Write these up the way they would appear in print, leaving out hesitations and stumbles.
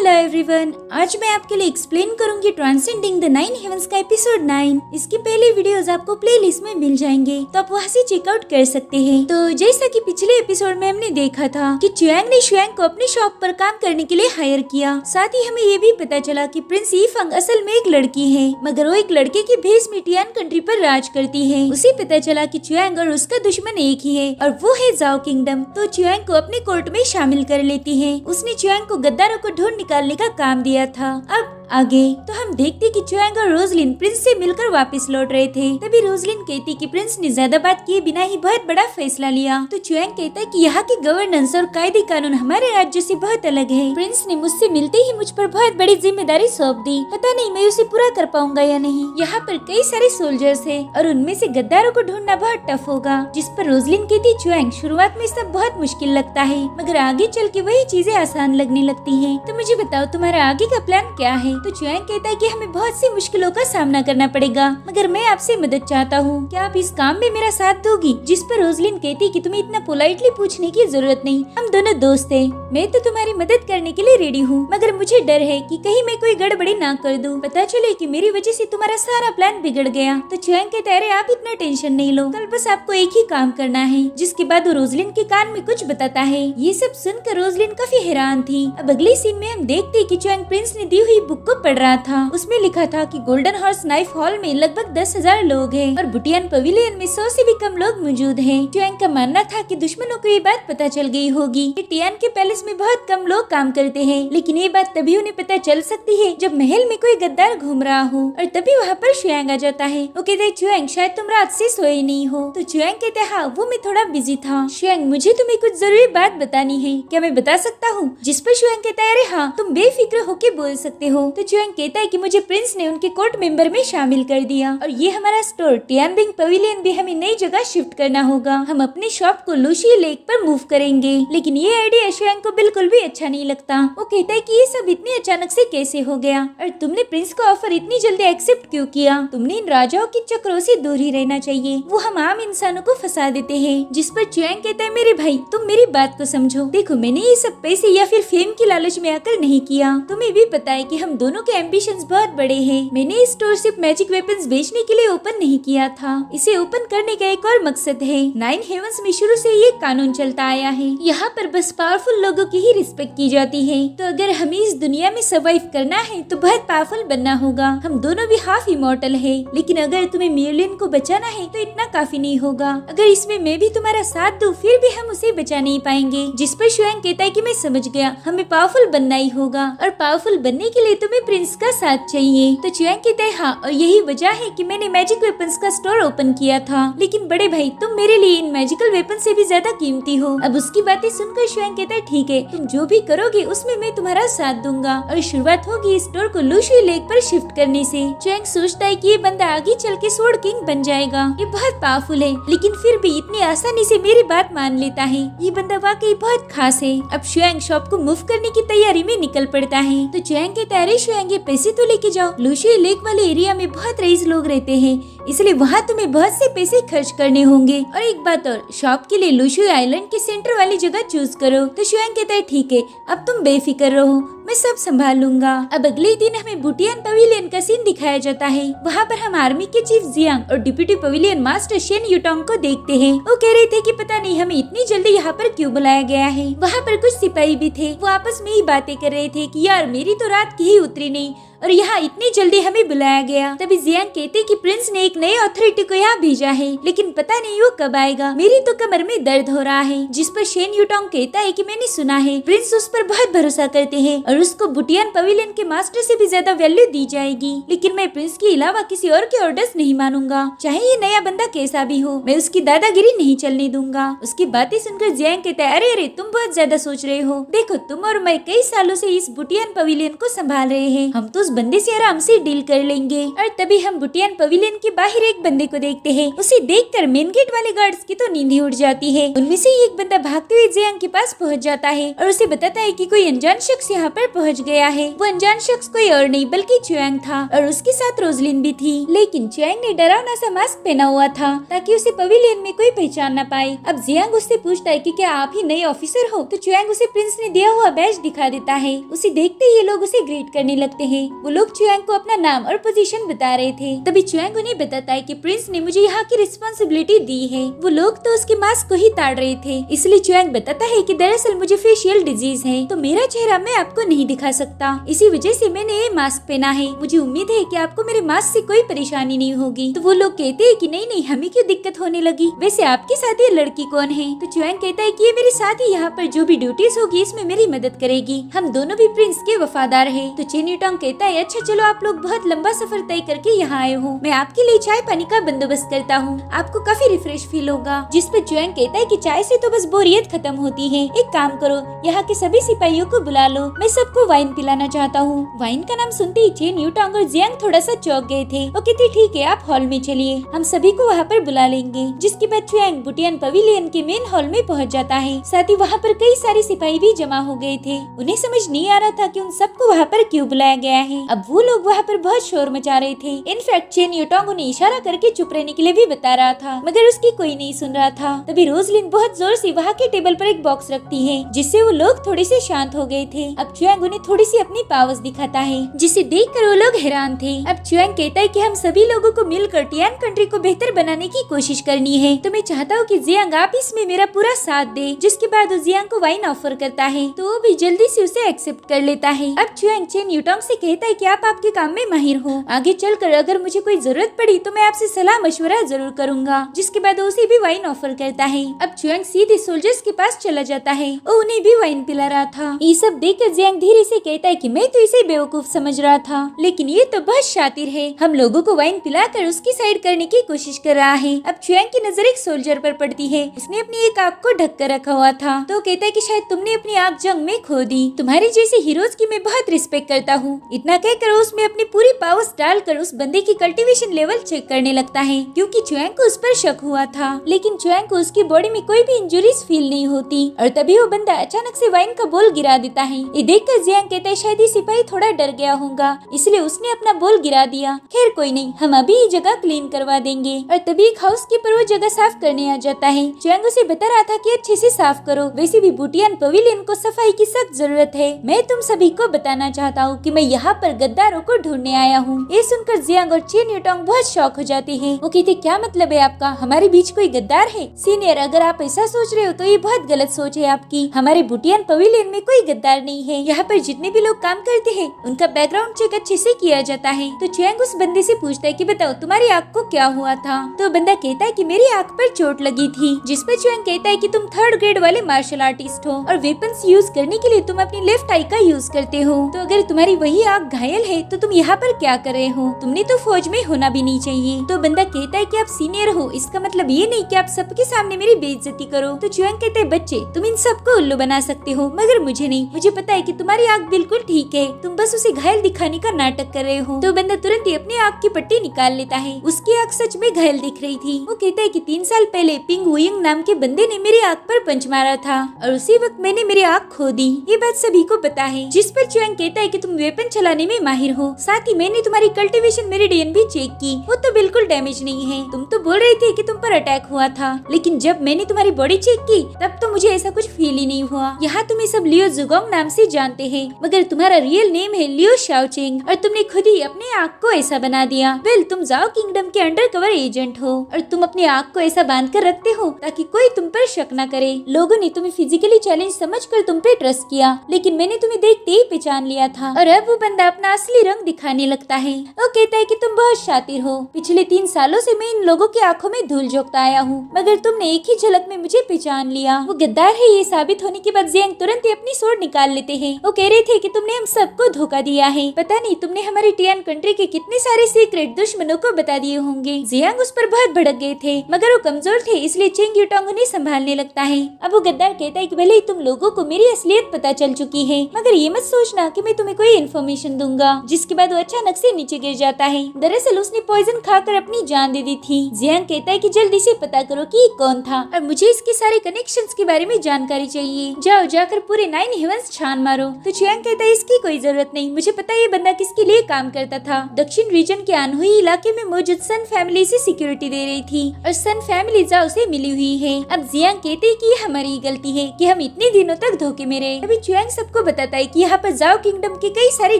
Hello everyone, आज मैं आपके लिए एक्सप्लेन करूंगी ट्रांसेंडिंग द 9 हेवंस का एपिसोड 9। इसकी पहले वीडियोस आपको प्लेलिस्ट में मिल जाएंगे, तो आप वहां से चेकआउट कर सकते हैं। तो जैसा कि पिछले एपिसोड में हमने देखा था कि च्युआंग ने शुआंग को अपनी शॉप पर काम करने के लिए हायर किया। साथ ही हमें ये भी पता चला कि प्रिंस यीफंग असल में एक लड़की है, मगर वो एक लड़के की भेष में टियान कंट्री पर राज करती है। उसे पता चला कि च्युआंग और उसका दुश्मन एक ही है और वो है जाओ किंगडम। तो च्युआंग को अपने कोर्ट में शामिल कर लेती है। उसने च्युआंग को गद्दारों को ढूंढ निकालने का काम दिया था। अब आगे तो हम देखते कि च्युआंग और रोजलिन प्रिंस से मिलकर वापस लौट रहे थे। तभी रोजलिन कहती कि प्रिंस ने ज्यादा बात किए बिना ही बहुत बड़ा फैसला लिया। तो च्युआंग कहता है कि यहाँ की गवर्नेंस और कायदे कानून हमारे राज्य से बहुत अलग है। प्रिंस ने मुझसे मिलते ही मुझ पर बहुत बड़ी जिम्मेदारी सौंप दी, पता नहीं मैं उसे पूरा कर पाऊंगा या नहीं। यहाँ पर कई सारे सोल्जर्स है और उनमें से गद्दारों को ढूंढना बहुत टफ होगा। जिस पर रोजलिन कहती च्युआंग शुरुआत में सब बहुत मुश्किल लगता है, मगर आगे चल के वही चीजें आसान लगने लगती है। तो मुझे बताओ तुम्हारा आगे का प्लान क्या है। तो च्युआंग कहता है कि हमें बहुत सी मुश्किलों का सामना करना पड़ेगा, मगर मैं आपसे मदद चाहता हूँ, क्या आप इस काम में मेरा साथ दोगी। जिस पर रोजलिन कहती कि तुम्हें इतना पोलाइटली पूछने की जरूरत नहीं, हम दोनों दोस्त हैं, मैं तो तुम्हारी मदद करने के लिए रेडी हूँ, मगर मुझे डर है कि कहीं मैं कोई गड़बड़ी ना कर दूँ, पता चले कि मेरी वजह से तुम्हारा सारा प्लान बिगड़ गया। तो च्युआंग कहता है आप इतना टेंशन नहीं लो, कल बस आपको एक ही काम करना है। जिसके बाद वो रोजलिन के कान में कुछ बताता है। ये सब सुनकर रोजलिन काफी हैरान थी। अब अगले सीन में हम देखते कि च्युआंग प्रिंस ने दी हुई बुक को पढ़ रहा था। उसमें लिखा था कि गोल्डन हॉर्स नाइफ हॉल में लगभग 10,000 लोग हैं और बुटियान पवेलियन में 100 से भी कम लोग मौजूद हैं। च्युआंग का मानना था कि दुश्मनों को ये बात पता चल गई होगी कि टियान के पैलेस में बहुत कम लोग काम करते हैं, लेकिन ये बात तभी उन्हें पता चल सकती है जब महल में कोई गद्दार घूम रहा हो। और तभी वहाँ पर शुआंग आ जाता है। वो कहते हैं च्युआंग शायद तुम रात से सोए नहीं हो। तो च्युआंग कहते हैं हाँ वो मैं थोड़ा बिजी था। शुआंग मुझे तुम्हें कुछ जरूरी बात बतानी है, क्या मैं बता सकता हूँ। जिस पर शुआंग कहता है अरे हाँ तुम बेफिक्र होके बोल सकते हो। तो च्युआंग कहता है कि मुझे प्रिंस ने उनके कोर्ट मेंबर में शामिल कर दिया और ये हमारा स्टोर टियानबिंग पवेलियन भी हमें नई जगह शिफ्ट करना होगा। हम अपनी शॉप को लूशी लेक पर मूव करेंगे, लेकिन ये आइडिया शुआंग को बिल्कुल भी अच्छा नहीं लगता। वो कहता है कि ये सब इतनी अचानक से कैसे हो गया और तुमने प्रिंस का ऑफर इतनी जल्दी एक्सेप्ट क्यों किया। तुमने इन राजाओं के चक्रों से दूर ही रहना चाहिए, वो हम आम इंसानों को फंसा देते हैं। जिस पर च्युआंग कहता है मेरे भाई तुम मेरी बात को समझो, देखो मैंने ये सब पैसे या फिर फेम की लालच में आकर नहीं किया। तुम्हें भी पता है कि हम दोनों के एम्बिशंस बहुत बड़े हैं। मैंने इस स्टोर सिर्फ मैजिक वेपन्स बेचने के लिए ओपन नहीं किया था, इसे ओपन करने का एक और मकसद है। 9 हेवंस में शुरू से ये कानून चलता आया है, यहाँ पर बस पावरफुल लोगों की ही रिस्पेक्ट की जाती है। तो अगर हमें इस दुनिया में सर्वाइव करना है तो बहुत पावरफुल बनना होगा। हम दोनों भी हाफ इमॉर्टल है, लेकिन अगर तुम्हें मेर्लिन को बचाना है तो इतना काफी नहीं होगा। अगर इसमें मैं भी तुम्हारा साथ दूं फिर भी हम उसे बचा नहीं पाएंगे। जिस पर शुआंग कहता है कि मैं समझ गया, हमें पावरफुल बनना ही होगा और पावरफुल बनने के लिए तुम्हें प्रिंस का साथ चाहिए। तो शुआंग कहता है हाँ और यही वजह है कि मैंने मैजिक वेपन्स का स्टोर ओपन किया था, लेकिन बड़े भाई तुम मेरे लिए इन मैजिकल वेपन से भी ज्यादा कीमती हो। अब उसकी बातें सुनकर शुआंग कहता है ठीक है तुम जो भी करोगे उसमें मैं तुम्हारा साथ दूंगा और शुरुआत होगी इस स्टोर को लूशी लेक पर शिफ्ट करने से। शुआंग सोचता है कि ये बंदा आगे चल के स्वॉर्ड किंग बन जाएगा, ये बहुत पावरफुल है, लेकिन फिर भी इतनी आसानी से मेरी बात मान लेता है, ये बंदा वाकई बहुत खास है। अब शुआंग शॉप को मूव करने की तैयारी में निकल पड़ता है। तो शुआंग कहता है अरे शुआंग ये पैसे तो लेके जाओ, लूशी लेक वाले एरिया में बहुत रईस लोग रहते हैं, इसलिए वहाँ तुम्हें बहुत से पैसे खर्च करने होंगे। और एक बात और, शॉप के लिए लूशू आइलैंड के सेंटर वाली जगह चूज करो। तो शुआंग कहता है ठीक है अब तुम बेफिक्र रहो, मैं सब संभाल लूंगा। अब अगले दिन हमें बुटियान पवेलियन का सीन दिखाया जाता है। वहाँ पर हम आर्मी के चीफ जियांग और deputy pavilion master Shane Yutong को देखते हैं। वो कह रहे थे कि पता नहीं हमें इतनी जल्दी यहाँ पर क्यों बुलाया गया है। वहाँ पर कुछ सिपाही भी थे, वो आपस में ही बातें कर रहे थे कि यार मेरी तो रात की ही उतरी नहीं और यहाँ इतनी जल्दी हमें बुलाया गया। तभी जियांग कहते कि प्रिंस ने एक नए अथॉरिटी को यहाँ भेजा है, लेकिन पता नहीं वो कब आएगा, मेरी तो कमर में दर्द हो रहा है। जिस पर शेन यूटोंग कहता है कि मैंने सुना है प्रिंस उस पर बहुत भरोसा करते हैं और उसको बुटियान पवेलियन के मास्टर से भी ज्यादा वैल्यू दी जाएगी, लेकिन मैं प्रिंस के अलावा किसी और के ऑर्डर्स नहीं मानूंगा, चाहे ये नया बंदा कैसा भी हो, मैं उसकी दादागिरी नहीं चलने दूंगा। उसकी बातें सुनकर जियांग कहता है अरे तुम बहुत ज्यादा सोच रहे हो, देखो तुम और मैं कई सालों से इस बुटियान पवेलियन को संभाल रहे हैं, हम तो उस बंदे से आराम से डील कर लेंगे। और तभी हम बुटियान पवेलियन के बाहर एक बंदे को देखते हैं। उसे देखकर मेन गेट वाले गार्ड्स की तो नींद ही उड़ जाती है। उनमें से एक बंदा भागते हुए जियांग के पास पहुंच जाता है और उसे बताता है कि कोई अनजान शख्स यहाँ पर पहुंच गया है। वो अनजान शख्स कोई और नहीं बल्कि चुयांग था और उसके साथ रोजलिन भी थी। लेकिन चुयांग ने डरावना सा मास्क पहना हुआ था ताकि उसे पवेलियन में कोई पहचान न पाए। अब जियांग उससे पूछता है कि क्या आप ही नए ऑफिसर हो? तो चुयांग उसे प्रिंस ने दिया हुआ बैज दिखा देता है। उसे देखते ही ये लोग उसे ग्रीट करने लगते हैं। वो लोग चुयांग को अपना नाम और पोजीशन बता रहे थे। तभी चुयांग उन्हें बताता है कि प्रिंस ने मुझे यहाँ की रिस्पॉन्सिबिलिटी दी है। वो लोग तो उसके मास्क को ही ताड़ रहे थे, इसलिए चुयांग बताता है कि दरअसल मुझे फेशियल डिजीज है तो मेरा चेहरा मैं आपको नहीं दिखा सकता, इसी वजह से मैंने ये मास्क पहना है। मुझे उम्मीद है कि आपको मेरे मास्क से कोई परेशानी नहीं होगी। तो वो लोग कहते हैं कि नहीं नहीं, हमें क्यों दिक्कत होने लगी, वैसे आपके साथ ये लड़की कौन है? तो चुयांग कहता है कि ये मेरे साथ ही यहाँ पर जो भी ड्यूटीज होगी इसमें मेरी मदद करेगी। हम दोनों भी प्रिंस के वफादार है। तो चेन यूटोंग कहता है अच्छा चलो, आप लोग बहुत लंबा सफर तय करके यहाँ आए हो, मैं आपके लिए चाय पानी का बंदोबस्त करता हूँ, आपको काफी रिफ्रेश फील होगा। जिस पर चुयांग कहता है कि चाय से तो बस बोरियत खत्म होती है, एक काम करो यहाँ के सभी सिपाहियों को बुला लो, मैं सबको वाइन पिलाना चाहता हूँ। वाइन का नाम सुनते ही चेन यूटोंग और जियांग थोड़ा सा चौंक गए थे। वो कहते ठीक है, आप हॉल में चलिए, हम सभी को वहाँ पर बुला लेंगे। जिसके बाद चुयांग बुटियान पवेलियन के मेन हॉल में पहुँच जाता है। साथ ही वहाँ पर कई सारे सिपाही भी जमा हो गए थे। उन्हें समझ नहीं आ रहा था कि उन सबको वहाँ पर क्यों बुलाया गया है। अब वो लोग वहाँ पर बहुत शोर मचा रहे थे। इनफैक्ट चेन यूटोंग उन्हें इशारा करके चुप रहने के लिए भी बता रहा था, मगर उसकी कोई नहीं सुन रहा था। तभी रोजलिन बहुत जोर से वहाँ के टेबल पर एक बॉक्स रखती है, जिससे वो लोग थोड़े से शांत हो गए थे। अब चुयांग उन्हें थोड़ी सी अपनी पावर्स दिखाता है, जिसे देखकर वो लोग हैरान थे। अब चुयांग कहता है कि हम सभी लोगों को मिलकर टियान कंट्री को बेहतर बनाने की कोशिश करनी है, तो मैं चाहता हूँ कि जियांग आप इसमें मेरा पूरा साथ दे। जिसके बाद वो जियांग को वाइन ऑफर करता है, तो वो भी जल्दी से उसे एक्सेप्ट कर लेता है। अब चुयांग चेन यूटोंग से कहता है कि आप आपके काम में माहिर हो, आगे चलकर अगर मुझे कोई जरूरत पड़ी तो मैं आपसे सलाह मशवरा जरूर करूंगा। जिसके बाद उसे भी वाइन ऑफर करता है। अब चुयांग सीधे सोल्जर्स के पास चला जाता है और उन्हें भी वाइन पिला रहा था। ये सब देखकर जियांग धीरे से कहता है कि मैं तो इसे बेवकूफ समझ रहा था, लेकिन ये तो बहुत शातिर है, हम लोगों को वाइन पिलाकर उसकी साइड करने की कोशिश कर रहा है। अब चुयांग की नजर एक सोल्जर पर पड़ती है, उसने अपनी एक आँख को ढक कर रखा हुआ था। तो कहता है कि शायद तुमने अपनी आँख जंग में खो दी, तुम्हारे जैसे हीरोज की मैं बहुत रिस्पेक्ट करता हूँ। इतना कहकर उसमें अपनी पूरी पावर्स डालकर उस बंदे की कल्टीवेशन लेवल चेक करने लगता है, क्योंकि चुयांग को उस पर शक हुआ था। लेकिन चुयांग को उसकी बॉडी में कोई भी इंजुरीज फील नहीं होती। और तभी वो बंदा अचानक से वाइन का बोल गिरा देता है। ये देखकर जियांग कहता है शायद ये सिपाही थोड़ा डर गया होगा, इसलिए उसने अपना बोल गिरा दिया। खैर कोई नहीं, हम अभी ये जगह क्लीन करवा देंगे। और तभी एक हाउसकीपर वो जगह साफ करने आ जाता है। चुयांग उसे बता रहा था कि अच्छे से साफ करो, वैसे भी बुटियान पवेलियन को सफाई की सख्त जरूरत है। मैं तुम सभी को बताना चाहता हूँ कि मैं यहाँ पर गद्दारों को ढूंढने आया हूँ। ये सुनकर जियांग और चेन यूटोंग बहुत शॉक हो जाते हैं। वो कहते क्या मतलब है आपका, हमारे बीच कोई गद्दार है? सीनियर, अगर आप ऐसा सोच रहे हो तो ये बहुत गलत सोच है आपकी। हमारे बुटियान पवेलियन में कोई गद्दार नहीं है। यहाँ पर जितने भी लोग काम करते हैं उनका बैकग्राउंड चेक अच्छे से किया जाता है। तो चुयांग उस बंदे से पूछता है कि बताओ तुम्हारी आँख को क्या हुआ था? तो बंदा कहता है कि मेरी आँख पर चोट लगी थी। जिस पर चुयांग कहता है कि तुम 3rd ग्रेड वाले मार्शल आर्टिस्ट हो और वेपन्स यूज करने के लिए तुम अपनी लेफ्ट आई का यूज करते हो, तो अगर तुम्हारी वही आँख घायल है तो तुम यहाँ पर क्या कर रहे हो? तुमने तो फौज में होना भी नहीं चाहिए। तो बंदा कहता है कि आप सीनियर हो, इसका मतलब ये नहीं कि आप सबके सामने मेरी बेइज्जती करो। तो चुयांग कहते हैं बच्चे, तुम इन सबको उल्लू बना सकते हो मगर मुझे नहीं। मुझे पता है कि तुम्हारी आँख बिल्कुल ठीक है, तुम बस उसे घायल दिखाने का नाटक कर रहे हो। तो बंदा तुरंत ही अपनी आँख की पट्टी निकाल लेता है। उसकी आँख सच में घायल दिख रही थी। वो कहता है कि 3 साल पहले पिंग वुयिंग नाम के बंदे ने मेरी आँख पर पंच मारा था और उसी वक्त मैंने मेरी आँख खो दी। ये बात सभी को पता है। जिस पर चुयांग कहता है कि तुम वेपन चलाने में माहिर हो, साथ ही मैंने तुम्हारी कल्टीवेशन मेरिडियन भी चेक की, वो तो बिल्कुल डैमेज नहीं है। तुम तो बोल रहे थे कि तुम पर अटैक हुआ था, लेकिन जब मैंने तुम्हारी बॉडी चेक की तब तो मुझे ऐसा कुछ फील ही नहीं हुआ। यहाँ तुम्हें सब लियो जुगोंग नाम से जानते हैं, मगर तुम्हारा रियल नेम है लियो शाओचिंग और तुमने खुद ही अपने आँख को ऐसा बना दिया। वेल, तुम जाओ किंगडम के अंडरकवर एजेंट हो और तुम अपने आँख को ऐसा बांध कर रखते हो ताकि कोई तुम पर शक न करे। लोगों ने तुम्हें फिजिकली चैलेंज समझकर तुम पे ट्रस्ट किया, लेकिन मैंने तुम्हें देखते ही पहचान लिया था। और अब वो बंदा अपना असली रंग दिखाने लगता है। वो कहता है कि तुम बहुत शातिर हो, पिछले 3 सालों से मैं इन लोगों की आंखों में धूल झोंकता आया हूँ, मगर तुमने एक ही झलक में मुझे पहचान लिया। वो गद्दार है ये साबित होने के बाद जियांग तुरंत ही अपनी स्वॉर्ड निकाल लेते हैं। वो कह रहे थे कि तुमने हम सबको धोखा दिया है, पता नहीं तुमने हमारी टियान कंट्री के कितने सारे सीक्रेट दुश्मनों को बता दिए होंगे। जियांग उस पर बहुत भड़क गए थे, मगर वो कमजोर थे, इसलिए चेंग यूटोंग उन्हें संभालने लगता है। अब वो गद्दार कहता है कि भले ही तुम लोगों को मेरी असलियत पता चल चुकी है, मगर ये मत सोचना कि मैं तुम्हें कोई इन्फॉर्मेशन दूंगा। जिसके बाद वो अचानक से नीचे गिर जाता है। दरअसल उसने पॉइजन खाकर अपनी जान दे दी थी। जियांग कहता है कि जल्दी से पता करो कि ये कौन था और मुझे इसके सारे कनेक्शंस के बारे में जानकारी चाहिए। जाओ जाकर पूरे 9 हेवंस छान मारो। तो चियांग कहता है इसकी कोई जरूरत नहीं, मुझे पता है ये बंदा किसके लिए काम करता था। दक्षिण रीजन के अनहुई इलाके में मौजूद सन फैमिली से सिक्योरिटी दे रही थी और सन फैमिली जाओ से मिली हुई है। अब जियांग कहते हैं कि ये हमारी गलती है कि हम इतने दिनों तक धोखे में रहे। अभी चियांग सबको बताता है कि यहाँ पर जाओ किंगडम के कई सारे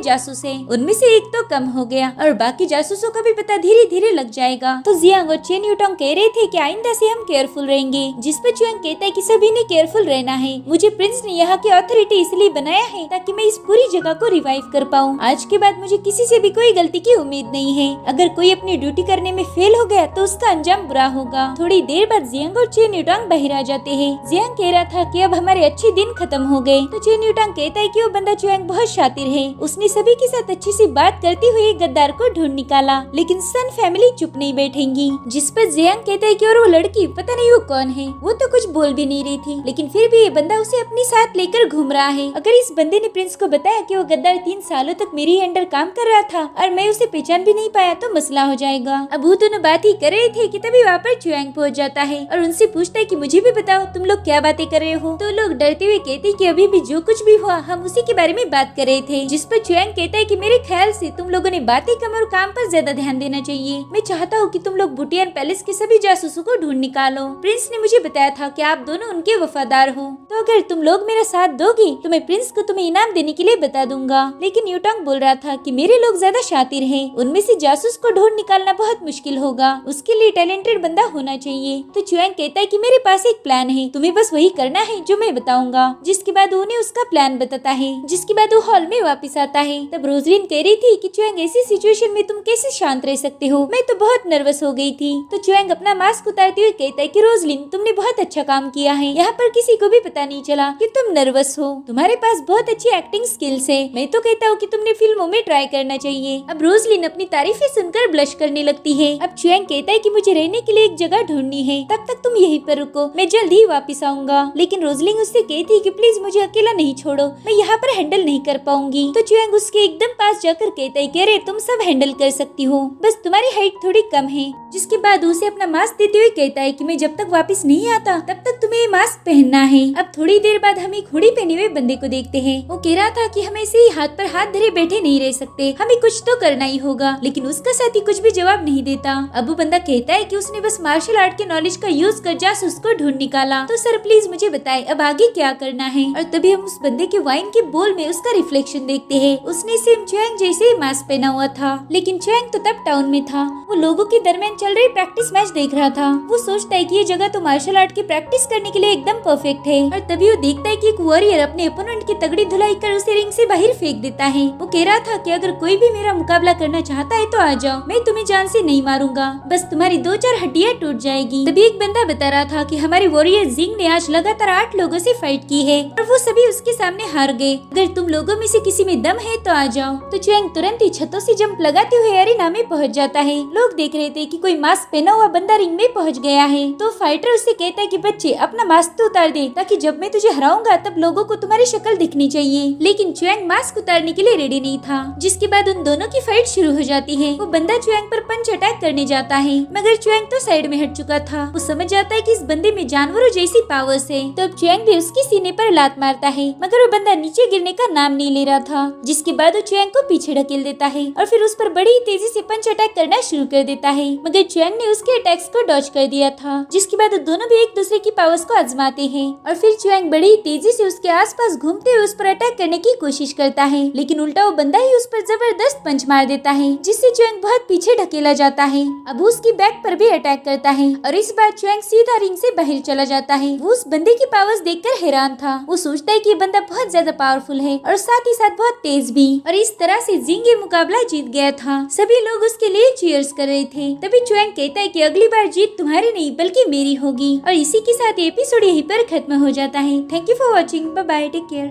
जासूस हैं, उनमें से एक तो कम हो गया और बाकी जासूसों का भी पता धीरे धीरे लग जाएगा। तो जियांग और चेन यूटोंग कह रहे थे कि आइंदा से हम केयरफुल रहेंगे। जिस पर चियांग कहता है कि सभी ने केयरफुल रहना है। मुझे प्रिंस ने यहाँ की अथॉरिटी इसलिए बनाया है ताकि मैं इस पूरी जगह को रिवाइव कर पाऊँ। आज के बाद मुझे किसी से भी कोई गलती की उम्मीद नहीं है। अगर कोई अपनी ड्यूटी करने में फेल हो गया तो उसका अंजाम बुरा होगा। थोड़ी देर बाद जियांग और चेन यूटोंग बाहर आ जाते हैं। जियांग कह रहा था कि अब हमारे अच्छे दिन खत्म हो गए। तो चेन यूटोंग कहता है कि वो बंदा चियांग बहुत शातिर है, उसने सभी के साथ अच्छी सी बात करते हुए गद्दार को ढूंढ निकाला। लेकिन सन फैमिली चुप नहीं बैठेंगी। जिस पर जियांग कहता है कि और वो लड़की पता नहीं वो कौन है, वो तो कुछ बोल भी नहीं रही थी, लेकिन फिर भी ये बंदा उसे अपने साथ लेकर घूम रहा है। अगर इस बंदे ने प्रिंस को बताया कि वो गद्दार 3 सालों तक मेरी अंडर काम कर रहा था और मैं उसे पहचान भी नहीं पाया तो मसला हो जाएगा। अब वो दोनों बात ही कर रहे थे कि तभी वहाँ पर चियांग पहुँच जाता है और उनसे पूछता है कि मुझे भी बताओ तुम लोग क्या बातें कर रहे हो। तो लोग डरते हुए कहते हैं कि अभी भी जो कुछ भी हुआ हम उसी के बारे में बात कर रहे थे। जिस पर चियांग कहता है कि मेरे ख्याल से तुम लोगों ने बातें कम और काम पर ज्यादा ध्यान देना चाहिए। मैं चाहता हूँ कि तुम लोग बुटियान पैलेस के सभी जासूसों को ढूंढ निकालो। प्रिंस ने मुझे बताया था कि आप दोनों उनके वफादार हो, तो अगर तुम लोग मेरा साथ दोगे तो मैं प्रिंस को तुम्हें इनाम देने के लिए बता दूंगा। लेकिन यूटोंग बोल रहा था कि मेरे लोग ज्यादा शातिर हैं, उनमें से जासूस को ढूंढ निकालना बहुत मुश्किल होगा, उसके लिए टैलेंटेड बंदा होना चाहिए। तो चियांग कहता है कि मेरे पास एक प्लान है, तुम्हें बस वही करना है जो मैं बताऊंगा। जिसके बाद उन्हें उसका प्लान बताता है। जिसके बाद वो हॉल में वापस आता है। तब रोजलिन कह रही थी कि चियांग ऐसी सिचुएशन में तुम कैसे शांत रह सकते हो, मैं तो बहुत नर्वस हो गई थी। तो चियांग अपना मास्क उतारते हुए कहता है कि रोजलिन तुमने बहुत अच्छा काम किया है, यहाँ पर किसी को भी पता नहीं चला कि तुम नर्वस हो, तुम्हारे पास बहुत अच्छी एक्टिंग स्किल्स है। मैं तो कहता हूँ कि तुमने फिल्मों में ट्राई करना चाहिए। अब रोजलिन अपनी तारीफें सुनकर ब्लश करने लगती है। अब चियांग कहता है कि मुझे रहने के लिए एक जगह ढूंढनी है, तब तक तुम यहीं पर रुको, मैं जल्द ही वापस आऊंगा। लेकिन रोजलिन उससे कहती है कि प्लीज मुझे अकेला नहीं छोड़ो, मैं यहाँ पर हैंडल नहीं कर पाऊंगी। तो चियांग उसके एकदम पास जाकर कहता है कि अरे तुम सब हैंडल कर सकती हो, बस तुम्हारी हाइट थोड़ी कम है। जिसके बाद उसे अपना मास्क देते हुए कहता है कि मैं जब तक वापस नहीं आता तब तक तुम्हें ये मास्क पहनना है। अब थोड़ी देर बाद हम एक हुडी पहने हुए बंदे को देखते हैं। वो कह रहा था कि हम ऐसे ही हाथ पर हाथ धरे बैठे नहीं रह सकते, हमें कुछ तो करना ही होगा। लेकिन उसका साथी कुछ भी जवाब नहीं देता। अब वो बंदा कहता है कि उसने बस मार्शल आर्ट के नॉलेज का यूज कर जासूस को ढूंढ निकाला। तो सर प्लीज मुझे बताएं अब आगे क्या करना है। और तभी हम उस बंदे के वाइन के बोल में उसका रिफ्लेक्शन देखते हैं। उसने सेम चियांग जैसे ही मास्क पहना हुआ था, लेकिन चियांग तो तब टाउन में था। वो लोगों के दरमियान चल रही प्रैक्टिस मैच देख रहा था। वो सोचता है कि ये जगह तो मार्शल आर्ट की प्रैक्टिस करने के लिए एकदम परफेक्ट है। और तभी वो देखता है कि एक वॉरियर अपने ओपोनेंट की तगड़ी धुलाई कर उसे रिंग से बाहर फेंक देता है। वो कह रहा था कि अगर कोई भी मेरा मुकाबला करना चाहता है तो आ जाओ, मैं तुम्हें जान से नहीं मारूंगा, बस तुम्हारी 2-4 हड्डियां टूट जाएगी। तभी एक बंदा बता रहा था कि हमारे वॉरियर जिंग ने आज लगातार 8 लोगों से फाइट की है और वो सभी उसके सामने हार गए। अगर तुम लोगों में से किसी में दम है तो आ जाओ। तो चियांग तुरंत ही छतों से जंप लगाते हुए अरीना में पहुंच जाता है। लोग देख रहे थे कि कोई मास्क पहना हुआ बंदा रिंग में पहुंच गया है। तो फाइटर उससे कहता है कि बच्चे अपना मास्क तो उतार दे, ताकि जब मैं तुझे हराऊंगा तब लोगों को तुम्हारी शक्ल दिखनी चाहिए। लेकिन चियांग मास्क उतारने के लिए रेडी नहीं था। जिसके बाद उन दोनों की फाइट शुरू हो जाती है। वो बंदा चियांग पर पंच अटैक करने जाता है, मगर चियांग तो साइड में हट चुका था। वो समझ जाता है कि इस बंदे में जानवरों जैसी पावर्स है। तो अब चियांग भी उसके सीने पर लात मारता है, मगर वो बंदा नीचे गिरने का नाम नहीं ले रहा था। जिसके बाद वो चियांग को पीछे ढकेल देता है और फिर उस पर बड़ी तेजी से पंच अटैक करना शुरू कर देता है, मगर चियांग ने उसके अटैक्स को डॉज कर दिया था। जिसके बाद दोनों भी एक दूसरे की पावर्स को आजमाते हैं और फिर चियांग बड़ी तेजी से उसके आसपास घूमते हुए उस पर अटैक करने की कोशिश करता है, लेकिन उल्टा वो बंदा ही उस पर जबरदस्त पंच मार देता है, जिससे चियांग बहुत पीछे ढकेला जाता है। अब वो उसकी बैक पर भी अटैक करता है और इस बार चियांग सीधा रिंग से बाहर चला जाता है। वो उस बंदे की पावर्स देखकर हैरान था। वो सोचता है कि ये बंदा बहुत ज्यादा पावरफुल है और साथ ही साथ बहुत तेज भी। और इस तरह से जिंग ये मुकाबला जीत गया था। सभी लोग उसके लिए चीयर्स कर रहे थे। तभी चियांग कहता है कि अगली बार जीत तुम्हारी नहीं बल्कि मेरी होगी। और इसी के साथ एपिसोड यहीं पर खत्म हो जाता है। Thank you for watching, bye bye, take care.